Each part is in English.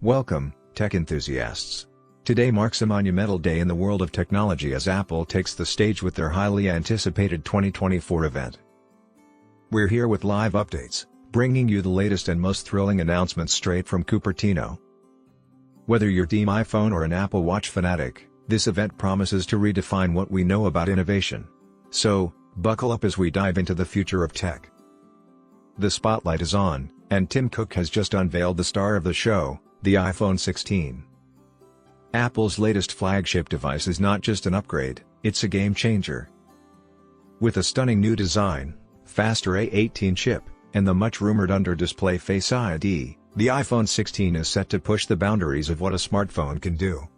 Welcome, tech enthusiasts. Today marks a monumental day in the world of technology as Apple takes the stage with their highly anticipated 2024 event. We're here with live updates, bringing you the latest and most thrilling announcements straight from Cupertino. Whether you're Team iPhone or an Apple Watch fanatic, this event promises to redefine what we know about innovation. So, buckle up as we dive into the future of tech. The spotlight is on, and Tim Cook has just unveiled the star of the show, the iPhone 16. Apple's latest flagship device is not just an upgrade, it's a game-changer. With a stunning new design, faster A18 chip, and the much-rumored under-display Face ID, the iPhone 16 is set to push the boundaries of what a smartphone can do.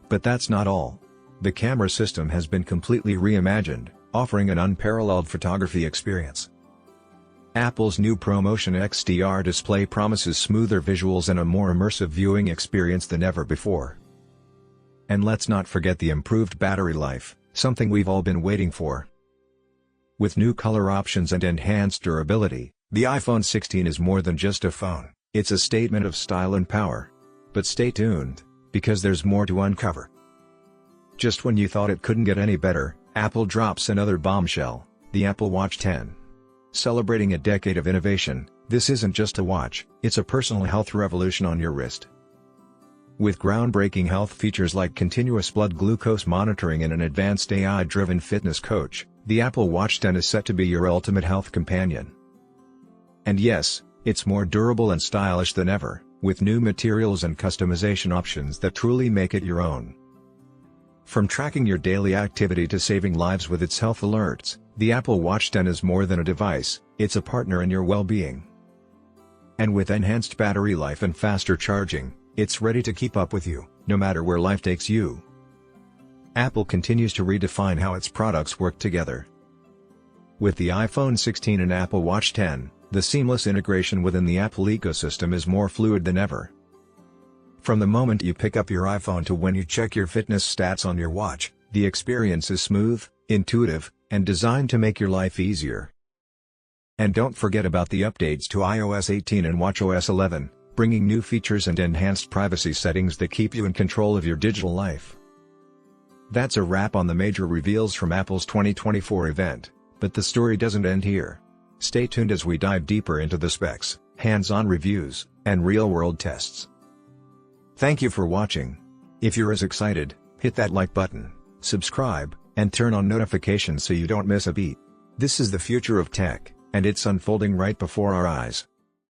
But that's not all. The camera system has been completely reimagined, offering an unparalleled photography experience. Apple's new ProMotion XDR display promises smoother visuals and a more immersive viewing experience than ever before. And let's not forget the improved battery life, something we've all been waiting for. With new color options and enhanced durability, the iPhone 16 is more than just a phone, it's a statement of style and power. But stay tuned, because there's more to uncover. Just when you thought it couldn't get any better, Apple drops another bombshell, the Apple Watch 10. Celebrating a decade of innovation, this isn't just a watch, it's a personal health revolution on your wrist. With groundbreaking health features like continuous blood glucose monitoring and an advanced AI-driven fitness coach, the Apple Watch 10 is set to be your ultimate health companion. And yes, it's more durable and stylish than ever, with new materials and customization options that truly make it your own. From tracking your daily activity to saving lives with its health alerts, the Apple Watch 10 is more than a device, it's a partner in your well-being. And with enhanced battery life and faster charging, it's ready to keep up with you, no matter where life takes you. Apple continues to redefine how its products work together. With the iPhone 16 and Apple Watch 10, the seamless integration within the Apple ecosystem is more fluid than ever. From the moment you pick up your iPhone to when you check your fitness stats on your watch, the experience is smooth, intuitive, and designed to make your life easier. And don't forget about the updates to iOS 18 and watchOS 11, bringing new features and enhanced privacy settings that keep you in control of your digital life. That's a wrap on the major reveals from Apple's 2024 event, but the story doesn't end here. Stay tuned as we dive deeper into the specs, hands-on reviews, and real-world tests. Thank you for watching. If you're as excited, hit that like button, subscribe, and turn on notifications so you don't miss a beat. This is the future of tech, and it's unfolding right before our eyes.